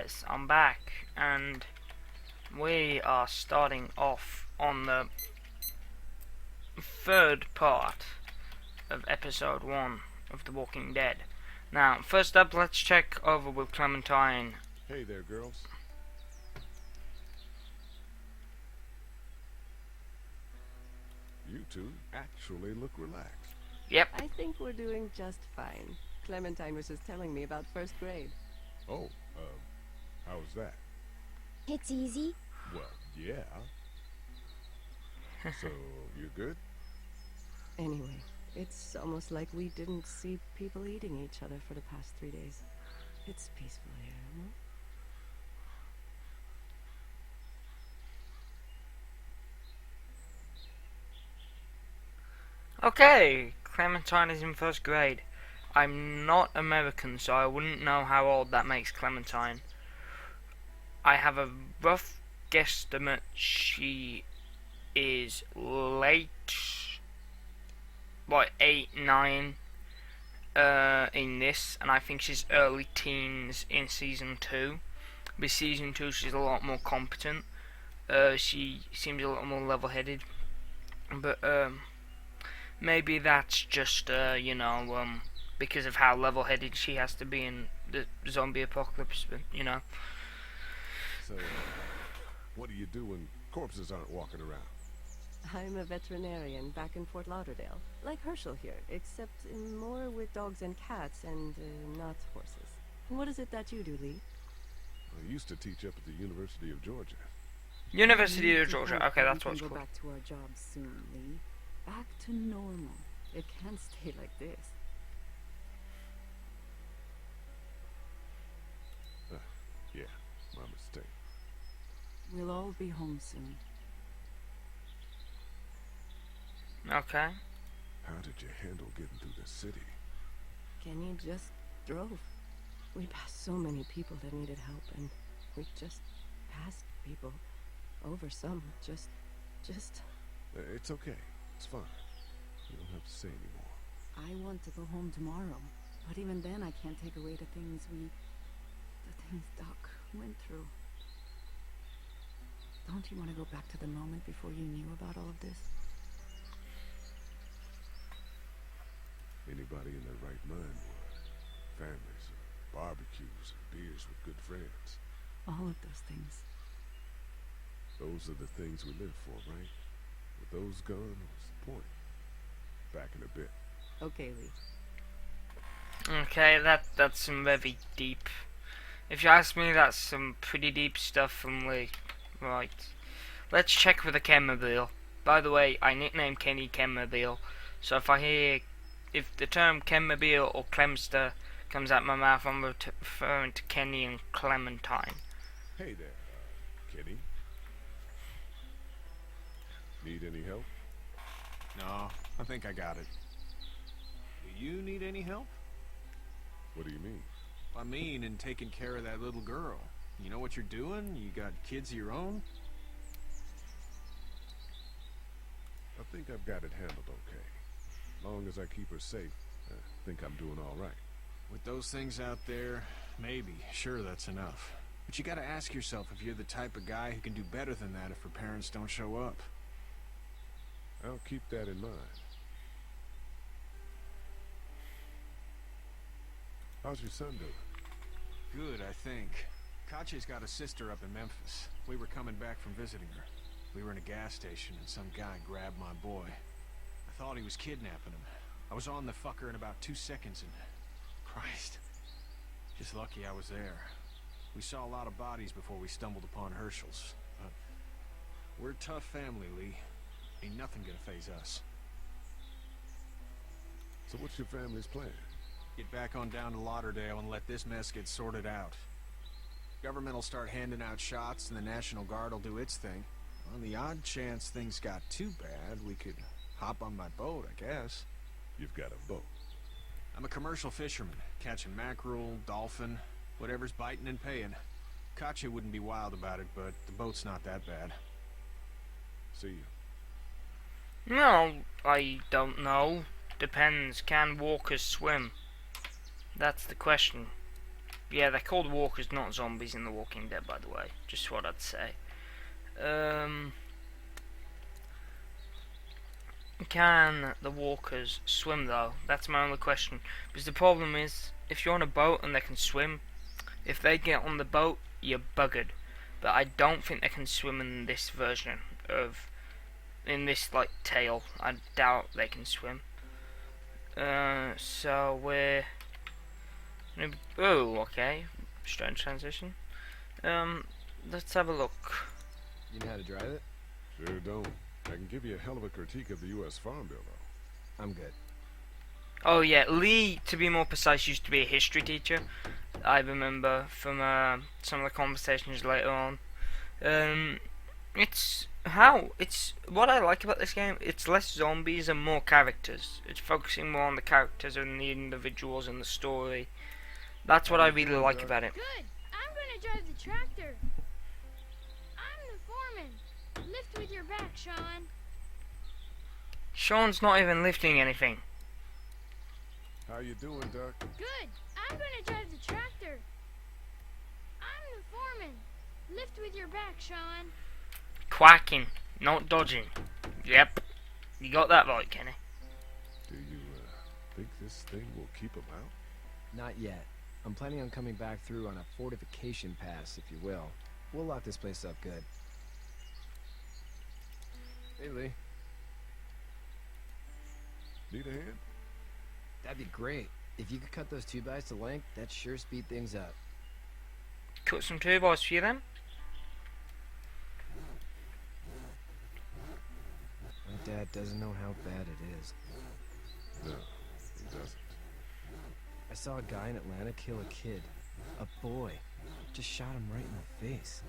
guys, I'm back, and we are starting off on the third part of episode 1 of The Walking Dead. Now, first up, let's check over with Clementine. Hey there, girls. You two actually look relaxed. Yep. I think we're doing just fine. Clementine was just telling me about first grade. Oh, how was that? It's easy. Well, yeah. So, you good? Anyway, it's almost like we didn't see people eating each other for the past 3 days. It's peaceful here, huh? Okay, Clementine is in first grade. I'm not American, so I wouldn't know how old that makes Clementine. I have a rough guesstimate she is late, like 8, 9 in this, and I think she's early teens in season 2. With season 2 she's a lot more competent. She seems a lot more level-headed, but maybe that's just because of how level-headed she has to be in the zombie apocalypse, but So, what do you do when corpses aren't walking around? I'm a veterinarian back in Fort Lauderdale, like Herschel here, except more with dogs and cats and not horses. And what is it that you do, Lee? I used to teach up at the University of Georgia. University of Georgia. Okay, that's what it's Go called. back to our jobs soon, Lee. Back to normal. It can't stay like this. Yeah, my mistake. We'll all be home soon. Okay. How did you handle getting through the city? Kenny just drove. We passed so many people that needed help, and we just passed people. Over some, just... It's okay. It's fine. You don't have to say anymore. I want to go home tomorrow, but even then I can't take away the things Doc went through. Don't you want to go back to the moment before you knew about all of this? Anybody in their right mind would. Families, barbecues, and beers with good friends. All of those things. Those are the things we live for, right? With those gone, what's the point? Back in a bit. Okay, Lee. Okay, that's some very deep. If you ask me, that's some pretty deep stuff from Lee. Right. Let's check with the Kenmobile. By the way, I nicknamed Kenny Kenmobile, so if the term Kenmobile or Clemster comes out my mouth, I'm referring to Kenny and Clementine. Hey there, Kenny. Need any help? No, I think I got it. Do you need any help? What do you mean? I mean, in taking care of that little girl. You know what you're doing? You got kids of your own? I think I've got it handled okay. Long as I keep her safe, I think I'm doing all right. With those things out there, maybe. Sure, that's enough. But you gotta ask yourself if you're the type of guy who can do better than that if her parents don't show up. I'll keep that in mind. How's your son doing? Good, I think. Katya's got a sister up in Memphis. We were coming back from visiting her. We were in a gas station and some guy grabbed my boy. I thought he was kidnapping him. I was on the fucker in about 2 seconds and... Christ. Just lucky I was there. We saw a lot of bodies before we stumbled upon Herschel's. But we're a tough family, Lee. Ain't nothing gonna faze us. So what's your family's plan? Get back on down to Lauderdale and let this mess get sorted out. Government will start handing out shots and the National Guard will do its thing. On the odd chance things got too bad, we could hop on my boat, I guess. You've got a boat. I'm a commercial fisherman, catching mackerel, dolphin, whatever's biting and paying. Katya wouldn't be wild about it, but the boat's not that bad. See you. No, I don't know. Depends. Can walkers swim? That's the question. Yeah, they're called walkers, not zombies in The Walking Dead, by the way. Just what I'd say. Can the walkers swim though? That's my only question. Because the problem is, if you're on a boat and they can swim, if they get on the boat, you're buggered. But I don't think they can swim in this version of, in this like tale. I doubt they can swim. So we're, oh, okay, strange transition. Let's have a look. You know how to drive it? Sure don't. I can give you a hell of a critique of the U.S. Farm Bill, though. I'm good. Oh yeah, Lee, to be more precise, used to be a history teacher. I remember from some of the conversations later on. It's what I like about this game. It's less zombies and more characters. It's focusing more on the characters and the individuals and the story. That's what I really like about it. Good. I'm gonna drive the tractor. I'm the foreman. Lift with your back, Sean. Sean's not even lifting anything. How you doing, Duck? Good. I'm gonna drive the tractor. I'm the foreman. Lift with your back, Sean. Quacking, not dodging. Yep, you got that right, Kenny. Do you, think this thing will keep him out? Not yet. I'm planning on coming back through on a fortification pass, if you will. We'll lock this place up good. Hey, Lee. Need a hand? That'd be great. If you could cut those 2x to length, that'd sure speed things up. Cut some 2x for you then. My dad doesn't know how bad it is. No, he doesn't. I saw a guy in Atlanta kill a kid. A boy. Just shot him right in the face.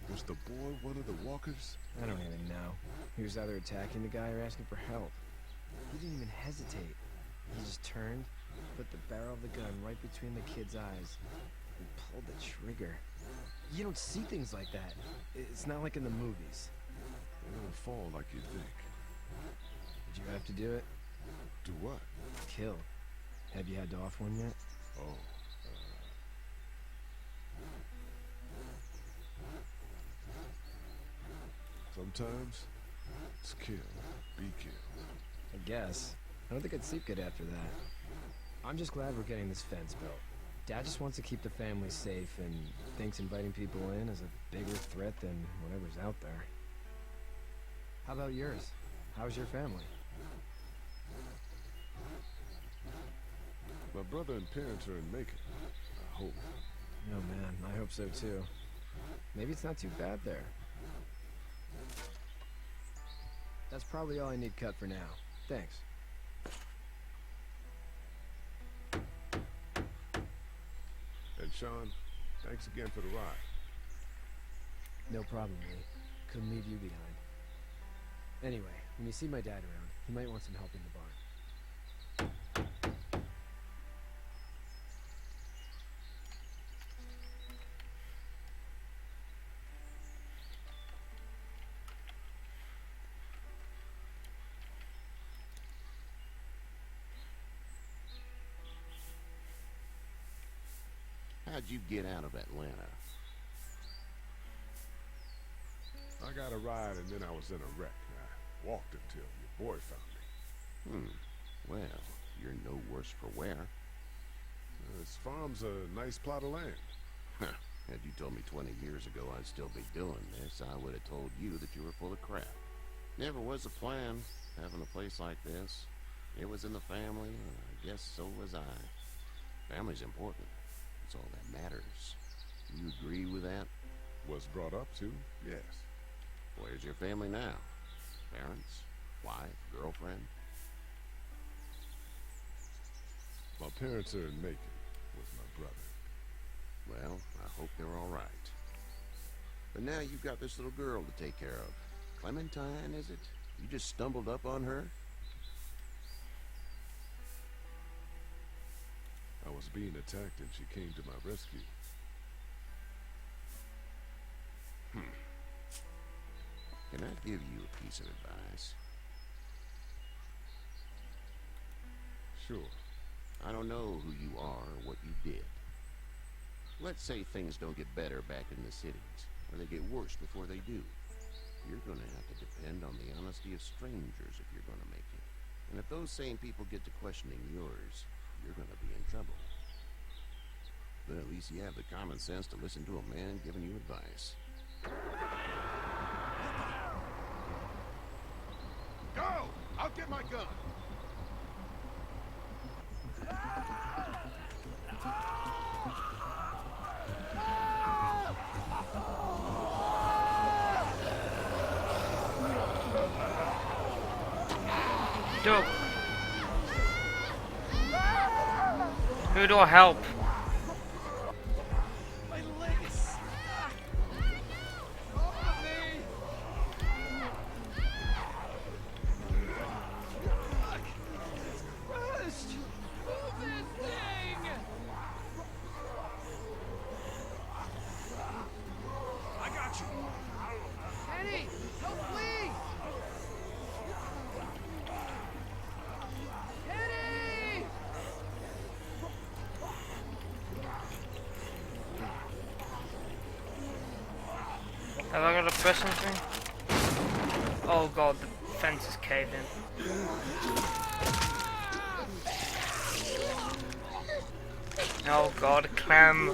Was the boy one of the walkers? I don't even know. He was either attacking the guy or asking for help. He didn't even hesitate. He just turned, put the barrel of the gun right between the kid's eyes, and pulled the trigger. You don't see things like that. It's not like in the movies. They don't fall like you think. Did you have to do it? Do what? Kill. Have you had to off one yet? Oh, sometimes it's kill, be killed. I guess. I don't think I'd sleep good after that. I'm just glad we're getting this fence built. Dad just wants to keep the family safe and thinks inviting people in is a bigger threat than whatever's out there. How about yours? How's your family? My brother and parents are in Macon. I hope. Oh man, I hope so too. Maybe it's not too bad there. That's probably all I need cut for now. Thanks. And Sean, thanks again for the ride. No problem, Lee. Couldn't leave you behind. Anyway, when you see my dad around, he might want some help in the barn. How'd you get out of Atlanta? I got a ride and then I was in a wreck. I walked until your boy found me. Well, you're no worse for wear. This farm's a nice plot of land. Had you told me 20 years ago I'd still be doing this, I would have told you that you were full of crap. Never was a plan, having a place like this. It was in the family, and I guess so was I. Family's important. That's all that matters. You agree with that? Was brought up to, yes. Where's your family now? Parents? Wife? Girlfriend? My parents are in Macon with my brother. Well, I hope they're all right. But now you've got this little girl to take care of. Clementine, is it? You just stumbled up on her? I was being attacked and she came to my rescue. Can I give you a piece of advice? Sure. I don't know who you are or what you did. Let's say things don't get better back in the cities, or they get worse before they do. You're gonna have to depend on the honesty of strangers if you're gonna make it. And if those same people get to questioning yours, you're gonna be in trouble. But at least you have the common sense to listen to a man giving you advice. Go! I'll get my gun! Dude. Who do I help? Have I got to press something? Oh god, the fence is caved in. Oh god, a clam.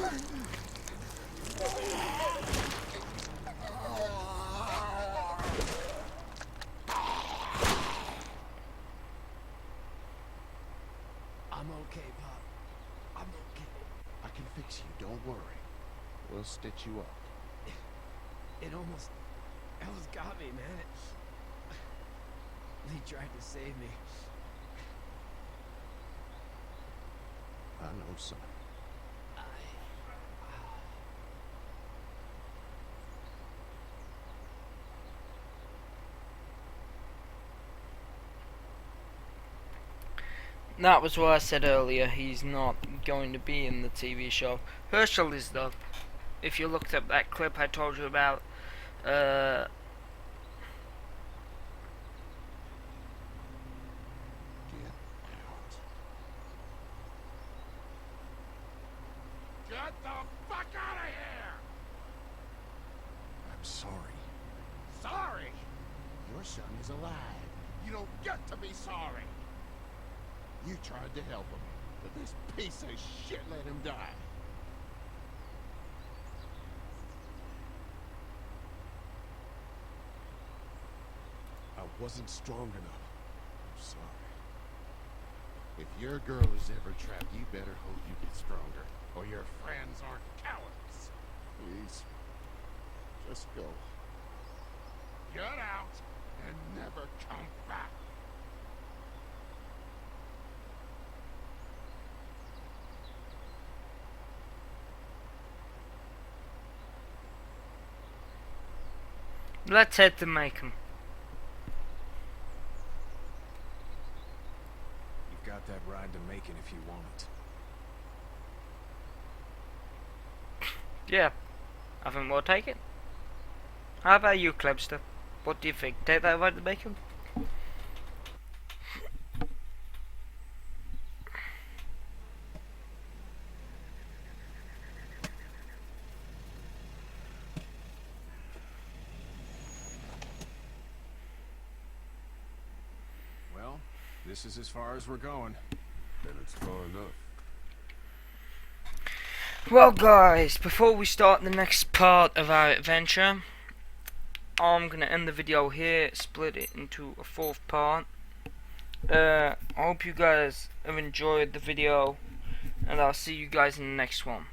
I'm okay, Pop. I'm okay. I can fix you, don't worry. We'll stitch you up. It almost got me, man. Lee tried to save me. I know, son. That was what I said earlier, he's not going to be in the TV show. Herschel is though. If you looked up that clip I told you about, Get out. Get the fuck out of here! I'm sorry. Sorry? Your son is alive. You don't get to be sorry. You tried to help him, but this piece of shit let him die. I wasn't strong enough. I'm sorry. If your girl is ever trapped, you better hope you get stronger, or your friends aren't cowards. Please, just go. Get out and never come back. let's head to Macon. You've got that ride to Macon if you want it. Yeah, I think we'll take it. How about you, Klebster? What do you think? Take that ride to Macon? Well, this is as far as we're going. Then it's far enough. Well guys, before we start the next part of our adventure, I'm going to end the video here, split it into a fourth part. I hope you guys have enjoyed the video, and I'll see you guys in the next one.